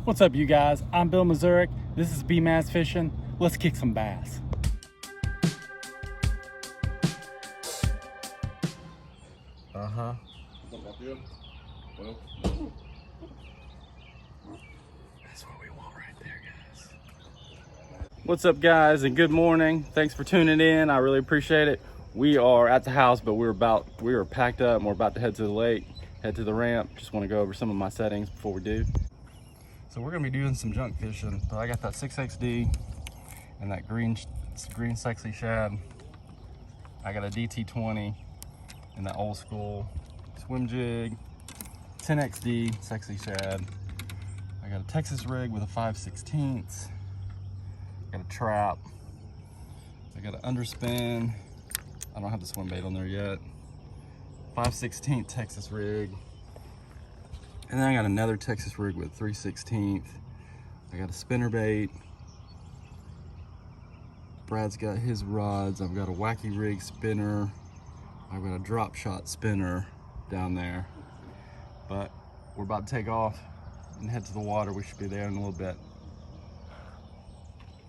What's up, you guys? I'm Bill Mazurek. This is B-Mass Fishing. Let's kick some bass. That's what we want right there, guys. What's up, guys, and good morning. Thanks for tuning in. I really appreciate it. We are at the house, but we were packed up and we're about to head to the lake, head to the ramp. Just want to go over some of my settings before we do. So we're gonna be doing some junk fishing. So I got that 6XD and that green sexy shad. I got a DT20 and that old school swim jig, 10XD sexy shad. I got a Texas rig with a 5/16. Got a trap. I got an underspin. I don't have the swim bait on there yet. 5/16 Texas rig. And then I got another Texas rig with 3/16. I got a spinner bait. Brad's got his rods. I've got a wacky rig spinner. I've got a drop shot spinner down there. But we're about to take off and head to the water. We should be there in a little bit.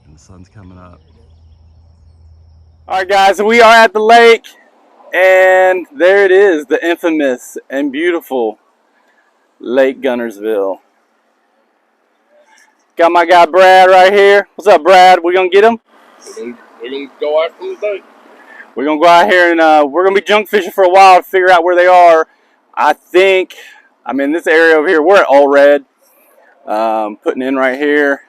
And the sun's coming up. All right, guys, we are at the lake. And there it is, the infamous and beautiful Lake Guntersville. Got my guy Brad right here. What's up, Brad? We gonna get him? We're gonna go out for the day. We're gonna go out here and we're gonna be junk fishing for a while to figure out where they are. I'm in this area over here. We're at All Red. Putting in right here.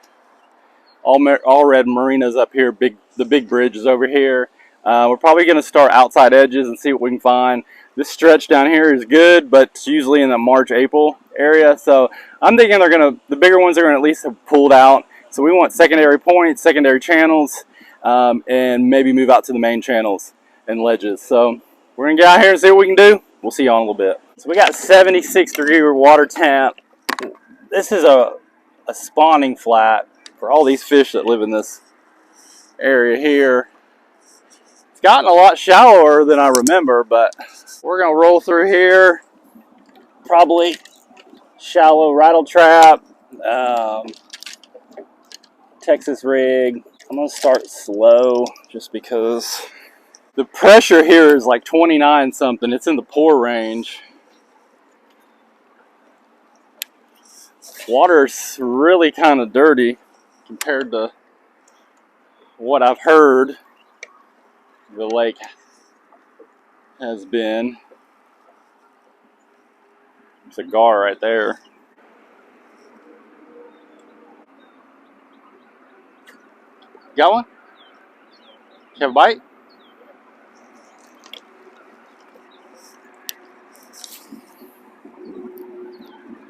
All Red Marina's up here. The big bridge is over here. We're probably gonna start outside edges and see what we can find. This stretch down here is good, but it's usually in the March, April area. So I'm thinking the bigger ones are gonna at least have pulled out. So we want secondary points, secondary channels, and maybe move out to the main channels and ledges. So we're gonna get out here and see what we can do. We'll see you on in a little bit. So we got 76-degree water temp. This is a spawning flat for all these fish that live in this area here. It's gotten a lot shallower than I remember, but we're gonna roll through here. Probably shallow rattle trap, Texas rig. I'm gonna start slow just because the pressure here is like 29 something. It's in the pour range. Water's really kind of dirty compared to what I've heard the lake has been. There's a gar right there. Got one? You have a bite?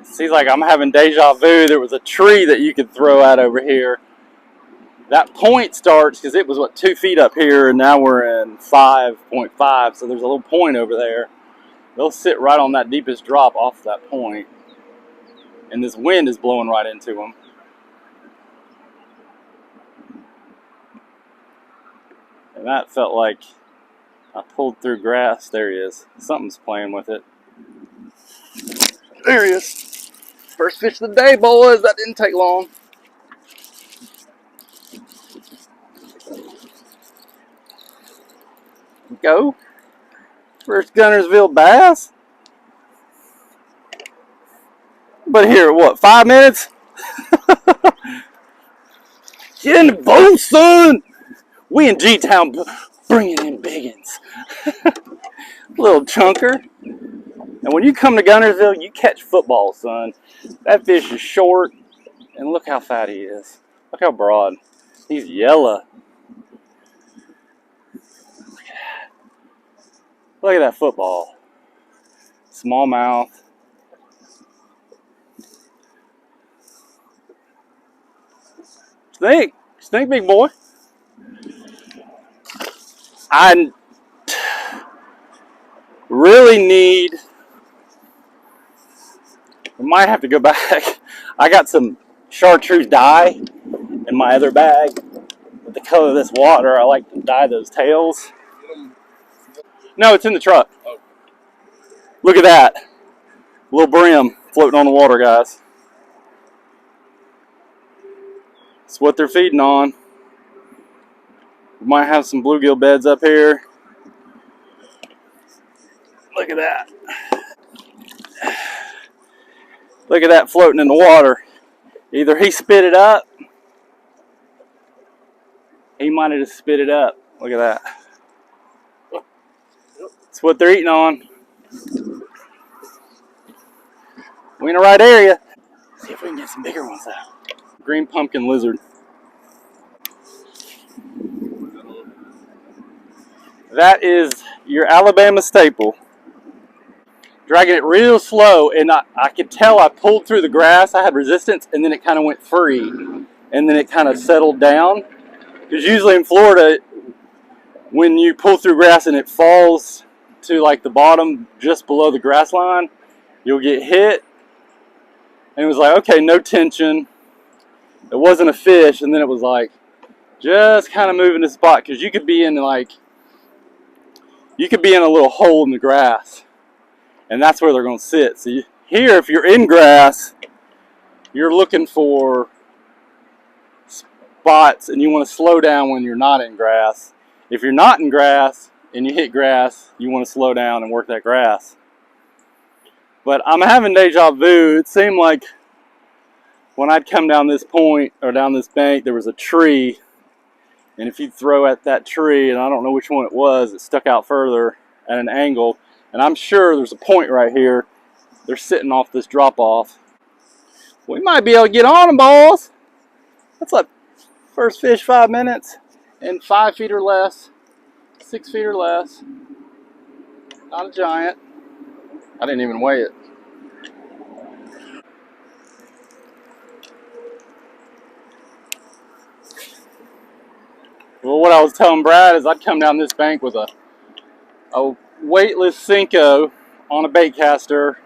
Seems like I'm having deja vu. There was a tree that you could throw out over here. That point starts, because it was, 2 feet up here, and now we're in 5.5, so there's a little point over there. They'll sit right on that deepest drop off that point, and this wind is blowing right into them. And that felt like I pulled through grass. There he is. Something's playing with it. There he is. First fish of the day, boys. That didn't take long. Go. First Guntersville bass. But here, what, 5 minutes? Get in the boat, son. We in G-Town bringing in biggins. Little chunker. And when you come to Guntersville, you catch football, son. That fish is short, and look how fat he is. Look how broad. He's yellow. Look at that football. Small mouth. Stink, big boy. I really need. I might have to go back. I got some chartreuse dye in my other bag. With the color of this water, I like to dye those tails. No, it's in the truck. Oh. Look at that. Little brim floating on the water, guys. It's what they're feeding on. We might have some bluegill beds up here. Look at that. Look at that floating in the water. Either he spit it up. He might have just spit it up. Look at that. It's what they're eating on. We in the right area. See if we can get some bigger ones though. Green pumpkin lizard. That is your Alabama staple. Dragging it real slow, and I could tell I pulled through the grass. I had resistance, and then it kind of went free, and then it kind of settled down. Because usually in Florida, when you pull through grass and it falls to like the bottom just below the grass line, you'll get hit. And it was like, okay, no tension. It wasn't a fish, and then it was like just kind of moving the spot, because you could be in a little hole in the grass, and that's where they're going to sit. So here, if you're in grass, you're looking for spots, and you want to slow down when you're not in grass. If you're not in grass and you hit grass, you want to slow down and work that grass. But I'm having deja vu. It seemed like when I'd come down this point or down this bank, there was a tree, and if you throw at that tree, and I don't know which one it was, it stuck out further at an angle, and I'm sure there's a point right here. They're sitting off this drop-off. We might be able to get on them, boys. That's like first fish 5 minutes, and 5 feet or less, 6 feet or less. Not a giant. I didn't even weigh it. Well, what I was telling Brad is I'd come down this bank with a weightless Senko on a bait caster,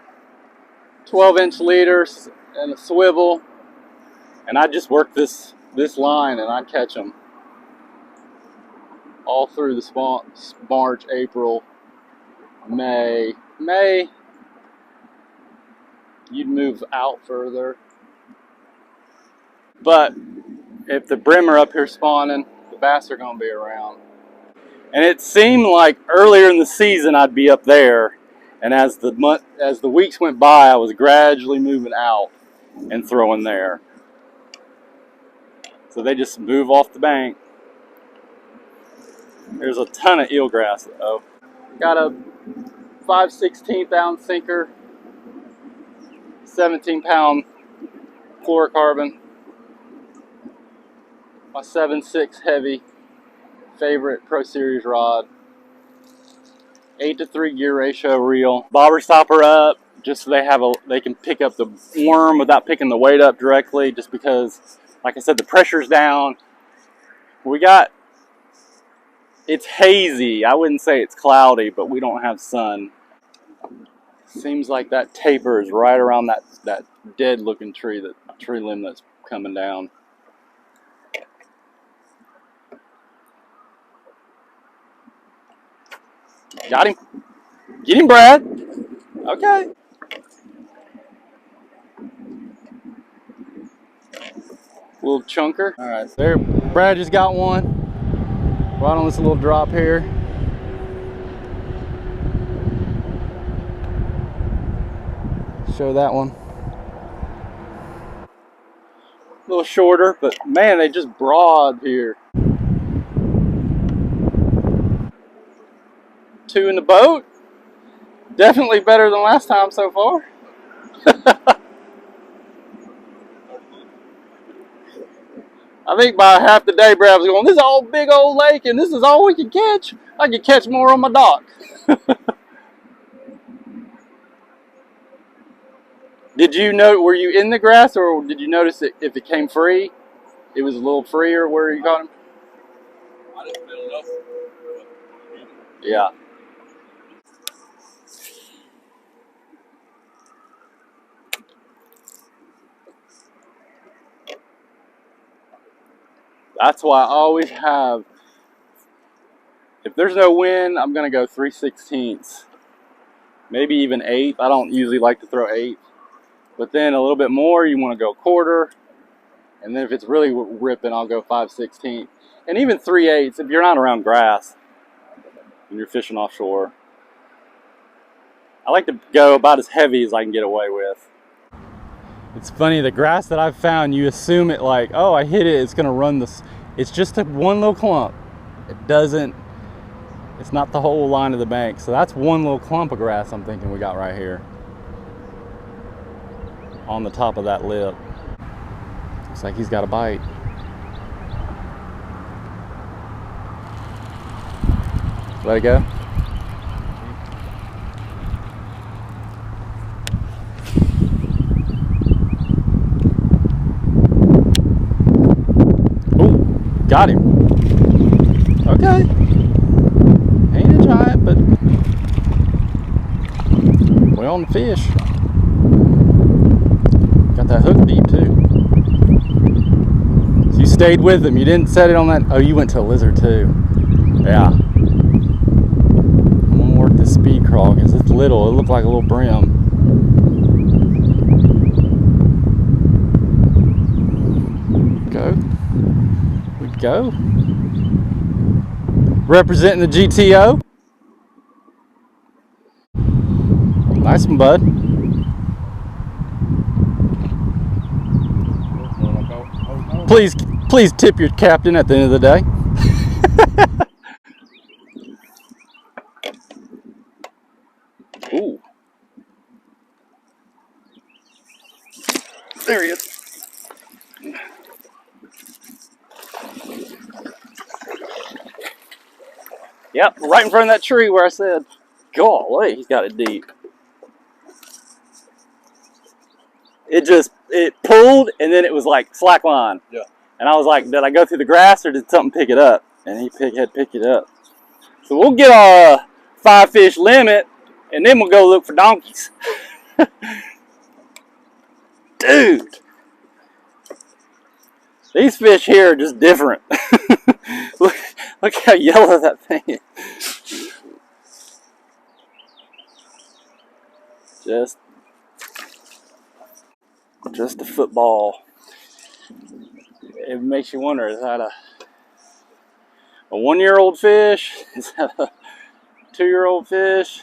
12-inch leaders and a swivel, and I'd just work this line, and I'd catch them all through the March, April, May. You'd move out further, but if the brim are up here spawning, the bass are going to be around. And it seemed like earlier in the season I'd be up there, and as the weeks went by, I was gradually moving out and throwing there. So they just move off the bank. There's a ton of eelgrass though. Got a 5/16 ounce sinker, 17-pound fluorocarbon. My 7/6 heavy favorite Pro Series rod. 8-to-3 gear ratio reel. Bobber stopper up just so they can pick up the worm without picking the weight up directly, just because, like I said, the pressure's down. It's hazy. I wouldn't say it's cloudy, but we don't have sun. Seems like that taper is right around that dead looking tree, that tree limb that's coming down. Got him. Get him, Brad. Okay. Little chunker. All right, there. Brad just got one. Right on this little drop here. Show that one. A little shorter, but man, they just broad here. 2 in the boat. Definitely better than last time so far. I think by half the day, Brad was going, this is all big old lake, and this is all we can catch. I could catch more on my dock. Were you in the grass, or did you notice it if it came free? It was a little freer where you got him? I didn't feel enough. Yeah. That's why I always have, if there's no wind, I'm going to go 3/16. Maybe even 1/8. I don't usually like to throw 1/8. But then a little bit more, you want to go 1/4. And then if it's really ripping, I'll go 5/16. And even 3/8 if you're not around grass and you're fishing offshore. I like to go about as heavy as I can get away with. It's funny, the grass that I've found, you assume it like, oh, I hit it, it's gonna run this. It's just one little clump. It's not the whole line of the bank. So that's one little clump of grass I'm thinking we got right here on the top of that lip. Looks like he's got a bite. Let it go. Oh, got him. Okay. Ain't a giant, but we're on the fish. Got that hook deep too. So you stayed with him. You didn't set it on that. Oh, you went to a lizard too. Yeah. I'm gonna work this speed crawl because it's little. It looked like a little brim. Go. We go. Representing the GTO. Nice one, bud. Please tip your captain at the end of the day. Ooh. There he is. Yep, right in front of that tree where I said, golly, he's got it deep. It pulled and then it was like slack line. Yeah. And I was like, did I go through the grass or did something pick it up? And he had picked it up. So we'll get our 5 fish limit and then we'll go look for donkeys. Dude. These fish here are just different. look how yellow that thing is. Just a football. It makes you wonder, is that a 1-year-old fish? Is that a 2-year-old fish?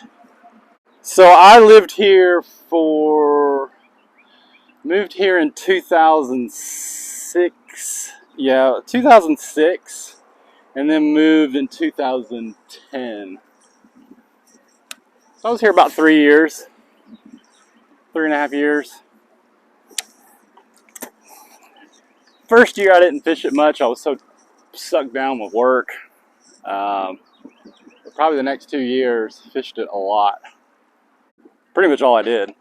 So I moved here in 2006. Yeah, 2006. And then moved in 2010. So I was here about 3 years. 3.5 years. First year I didn't fish it much. I was so sucked down with work. Probably the next 2 years, fished it a lot. Pretty much all I did.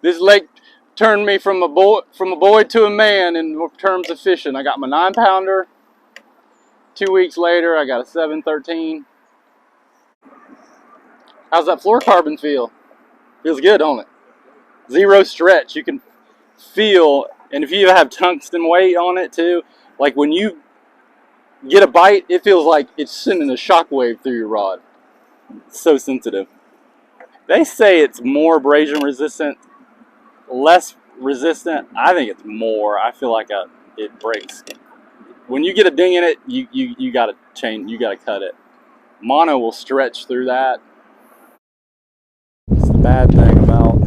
This lake turned me from a boy to a man in terms of fishing. I got my 9-pounder. 2 weeks later, I got a 7/13. How's that fluorocarbon feel? Feels good, don't it? Zero stretch. You can feel, and if you have tungsten weight on it too, like when you get a bite, it feels like it's sending a shockwave through your rod. It's so sensitive. They say it's more abrasion resistant, less resistant. I think it's more. I feel like it breaks. When you get a ding in it, you gotta change. You gotta cut it. Mono will stretch through that. It's the bad thing about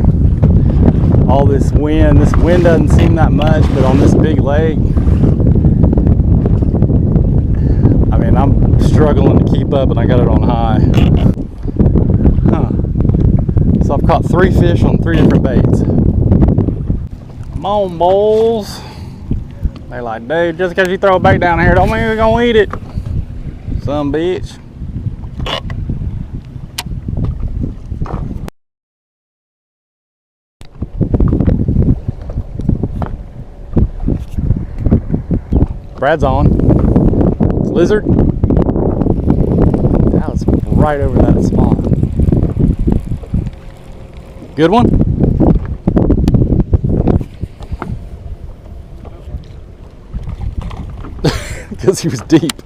all this wind. This wind doesn't seem that much, but on this big lake, I mean, I'm struggling to keep up, and I got it on high. Huh. So I've caught 3 fish on 3 different baits. Come on, bulls. They're like, dude, just because you throw a bait down here don't mean we're gonna eat it. Some bitch. Brad's on. Lizard. That was right over that spot. Good one? Because he was deep.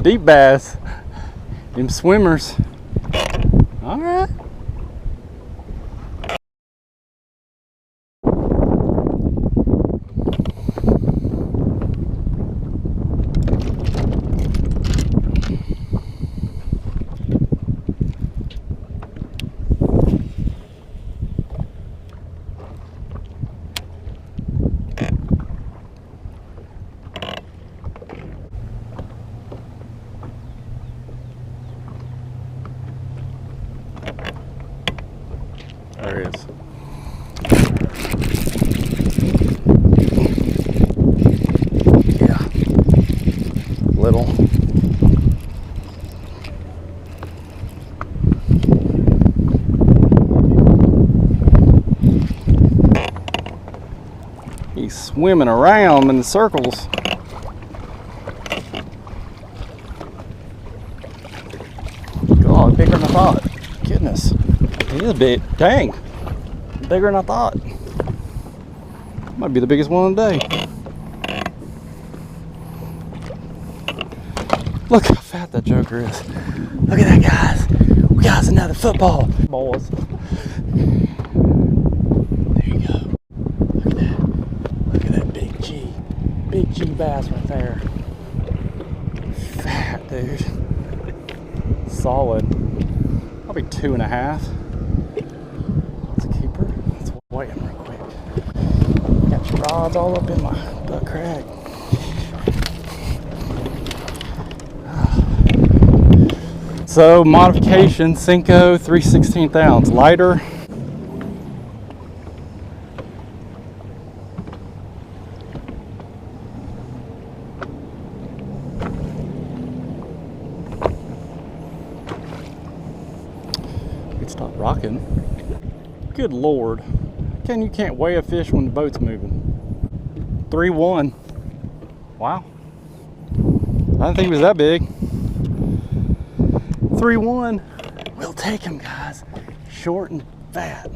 Deep bass. Them swimmers. All right. There he is. Yeah. Little. He's swimming around in circles. God, bigger than I thought. Goodness. He is big. Dang. Bigger than I thought. Might be the biggest one of the day. Look how fat that joker is. Look at that, guys. We got us another football. Boys. There you go. Look at that. Look at that big G. Big G bass right there. Fat, dude. Solid. Probably 2.5. That's a keeper. Let's weigh him real quick. Got your rods all up in my butt crack. So modification, Cinco 3/16 ounce, lighter. It stopped rocking. Good Lord. You can't weigh a fish when the boat's moving. 3-1. Wow. I didn't think he was that big. 3-1. We'll take him, guys. Short and fat.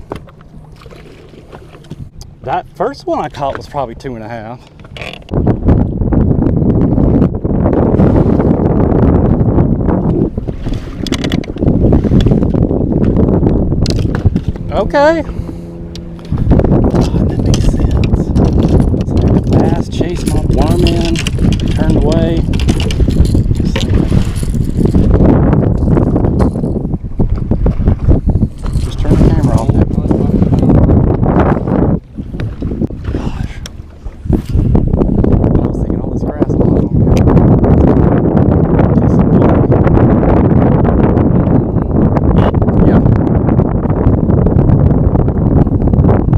That first one I caught was probably 2.5. Okay. That makes sense. So the bass chased my worm in, turned away. Just turn the camera off. Gosh. I was thinking all this grass on it. Tastes like black. Yeah.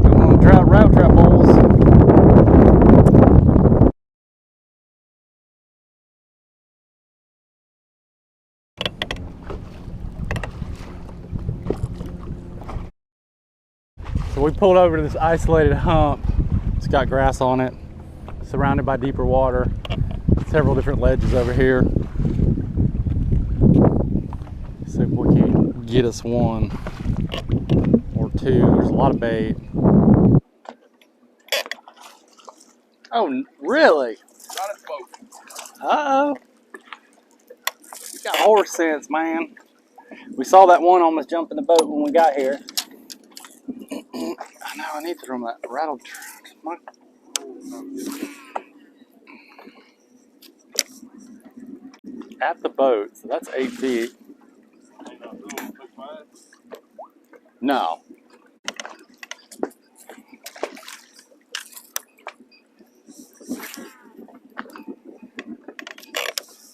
Going on route trap bowls. So we pulled over to this isolated hump. It's got grass on it, surrounded by deeper water. Several different ledges over here. See if we can get us one or two. There's a lot of bait. Oh, really? Got it, boat. Uh-oh. You got horse sense, man. We saw that one almost jump in the boat when we got here. I know, I need to throw that rattled. At the boat, so that's 8 feet. No.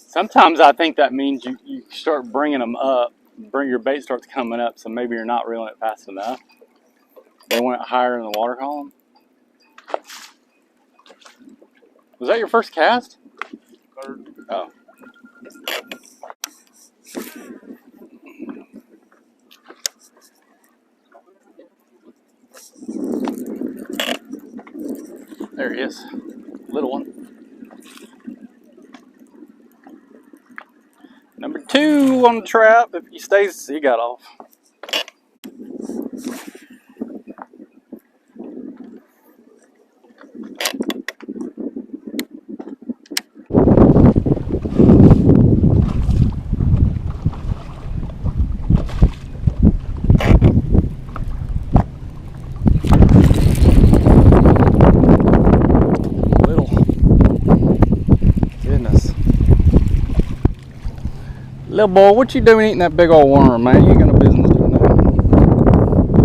Sometimes I think that means you start bringing them up, your bait starts coming up, so maybe you're not reeling it fast enough. They went higher in the water column. Was that your first cast? Third. Oh. There he is. Little one. Number 2 on the trap. If he stays, he got off. Little. Goodness. Little boy, what you doing eating that big old worm, man? You ain't got no business doing that.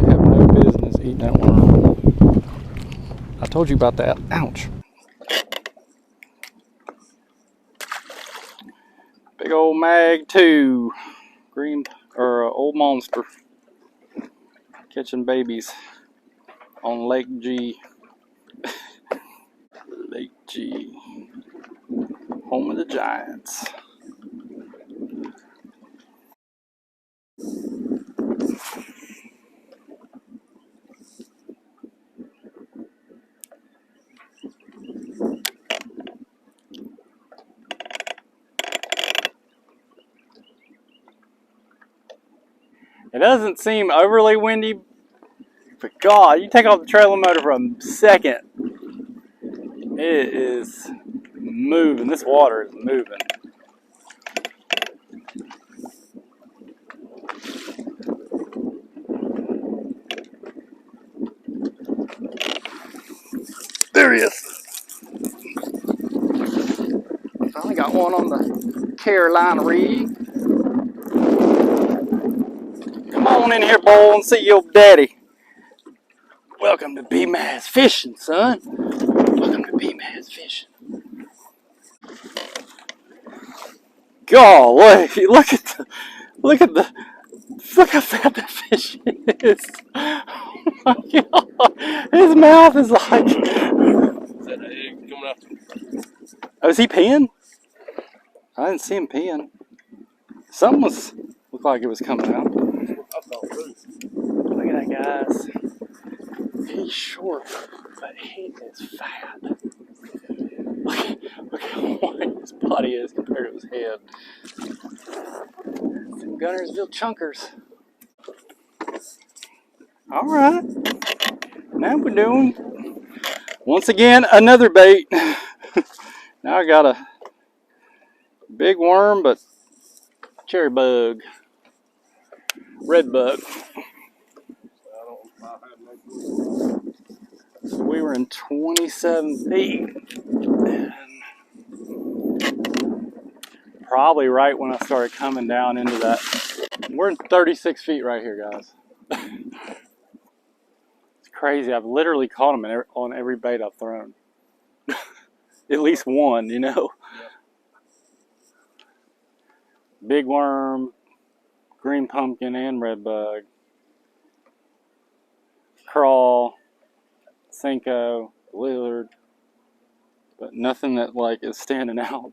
You have no business eating that worm. I told you about that. Ouch. Big old Mag 2. Green, or old monster. Catching babies on Lake G. Lake G. Home of the Giants. It doesn't seem overly windy, but God, you take off the trailing motor for a second, it is moving. This water is moving. There he is. Finally got one on the Carolina rig. Come on in here, boy, and see your daddy. Welcome to B-Maz Fishing, son. Welcome to B-Maz Fishing. Golly, look how fat that fish is. Oh my God. His mouth is like. Is that an egg coming out? Oh, is he peeing? I didn't see him peeing. Something looked like it was coming out. I thought too. Look at that, guys. He's short, but he is fat. Look how wide his body is compared to his head. Some Guntersville chunkers. All right. Now we're doing, once again, another bait. Now I got a big worm, but cherry bug. Red bug. So we were in 27 feet. And probably right when I started coming down into that. We're in 36 feet right here, guys. It's crazy. I've literally caught them on every bait I've thrown. At least one, you know. Big worm, green pumpkin, and red bug. Crawl, Cinco, lizard. But nothing that like is standing out.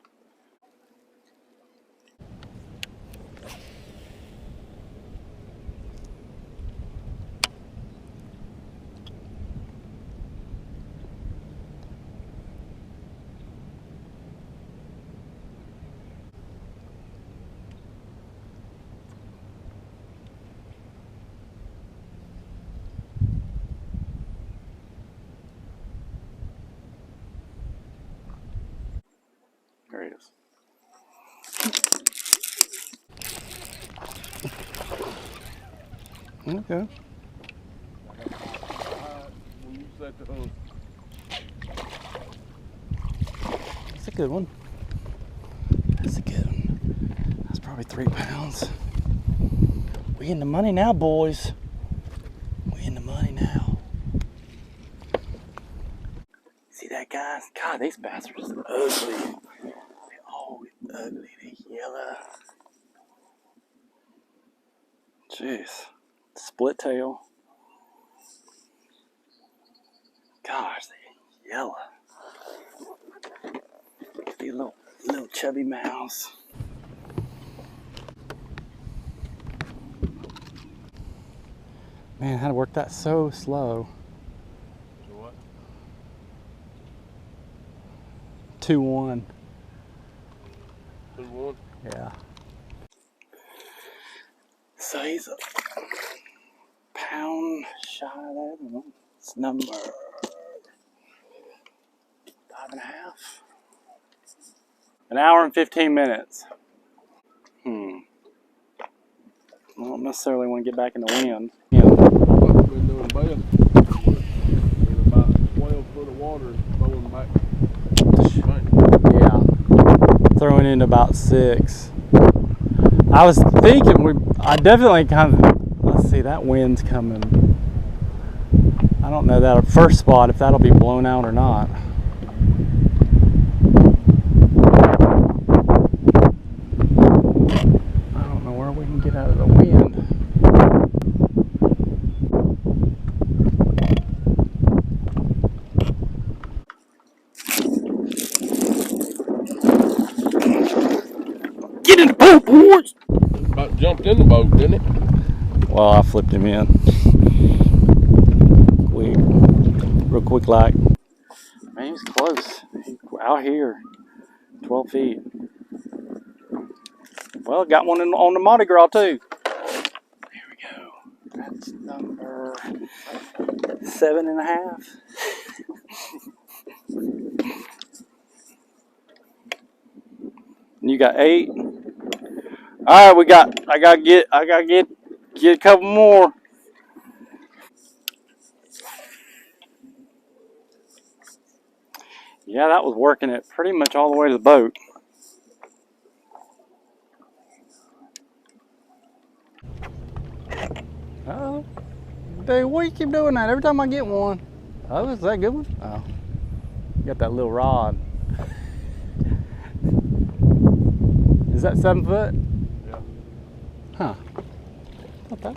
There he is. Okay. When you set the hook. That's a good one. That's a good one. That's probably 3 pounds. We in the money now, boys. We in the money now. See that, guys? God, these bastards are ugly. They're always ugly. They're yellow. Jeez. Split tail. Gosh, they're yellow. These little chubby mouths. Man, how to work that so slow. What? 2-1. 2-1? Yeah. So he's a pound shy of that. It's number 5.5. An hour and 15 minutes. I don't necessarily want to get back in the wind. I've been doing best. In about 12 foot of water and throwing back. Yeah. Throwing into about 6. I was thinking I definitely kind of, let's see, that wind's coming. I don't know that first spot if that'll be blown out or not. I don't know where we can get out of the wind. boys. About jumped in the boat, didn't it? Well, I flipped him in. Real quick like. Man, he's close. Out here. 12 feet. Well, got one on the Mardi Gras too. There we go. That's number 7.5. You got 8. All right, I gotta get a couple more. Yeah, that was working it pretty much all the way to the boat. Oh, dude, why you keep doing that? Every time I get one. Oh, is that a good one? Oh, you got that little rod. Is that 7 foot? Yeah. Huh. Okay.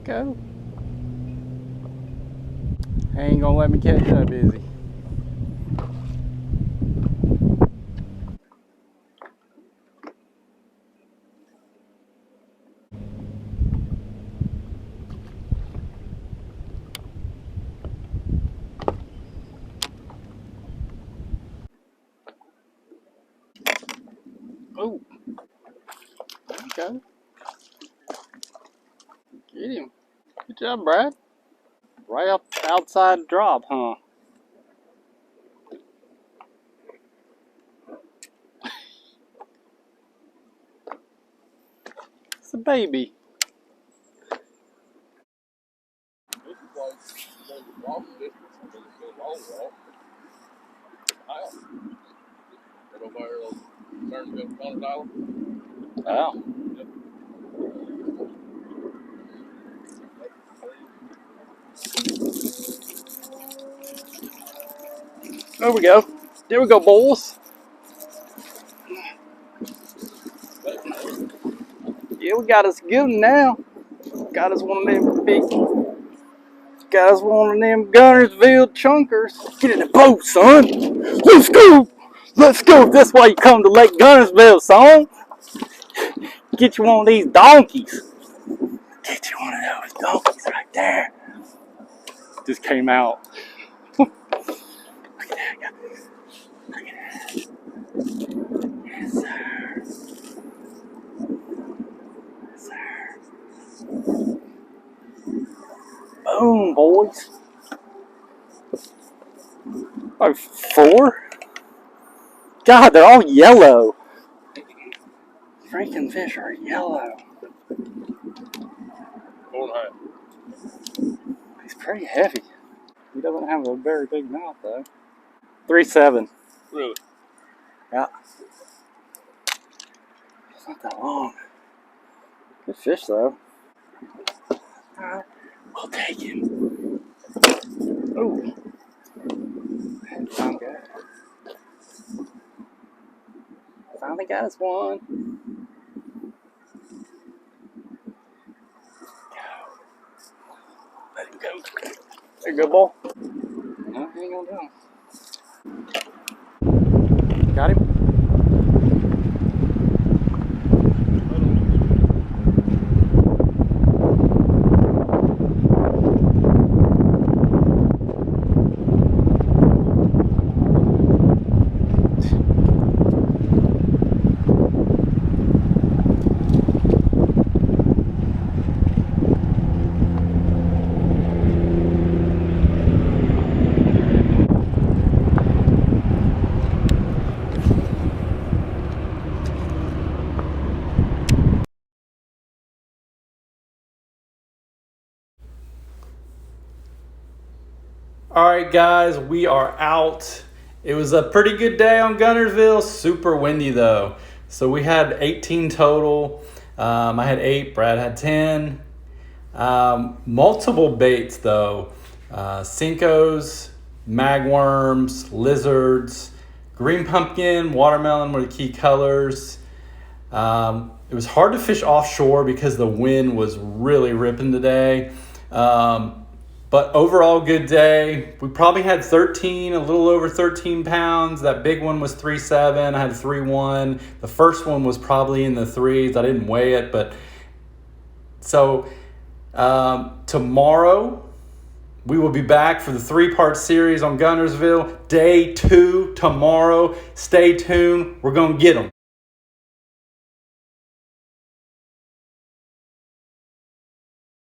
Go. Ain't gonna let me catch up, is he? Oh. Okay. Get him. Good job, Brad. Right up outside drop, huh? It's a baby. This is like the walk distance. I mean, it's a long walk. Wow. Right over there on Guntersville, Guntersville. Oh. Yep. There we go. There we go, boys. Yeah, we got us a good one now. Got us one of them big. Got us one of them Guntersville chunkers. Get in the boat, son. Let's go. Let's go. That's why you come to Lake Guntersville, son. Get you one of these donkeys. Get you one of those donkeys right there. Just came out. Look at that. Look at that. Yes, sir. Yes, sir. Boom, boys. Oh, 4? God, they're all yellow. Freaking fish are yellow. 4.5. He's pretty heavy. He doesn't have a very big mouth, though. 3.7. Really? Yeah. It's not that long. Good fish, though. Alright, we'll take him. Ooh. Found good. Finally got us one. Let him go. There you go, boy. No, he ain't gonna do him. Got him? All right, guys, we are out. It was a pretty good day on Guntersville. Super windy though. So we had 18 total. I had 8. Brad had 10. Multiple baits though. Cincos, magworms, lizards, green pumpkin, watermelon were the key colors. It was hard to fish offshore because the wind was really ripping today. But overall, good day. We probably had a little over 13 pounds. That big one was 3.7. I had 3.1. The first one was probably in the threes. I didn't weigh it, but so tomorrow we will be back for the 3-part series on Guntersville. Day 2 tomorrow. Stay tuned. We're going to get them.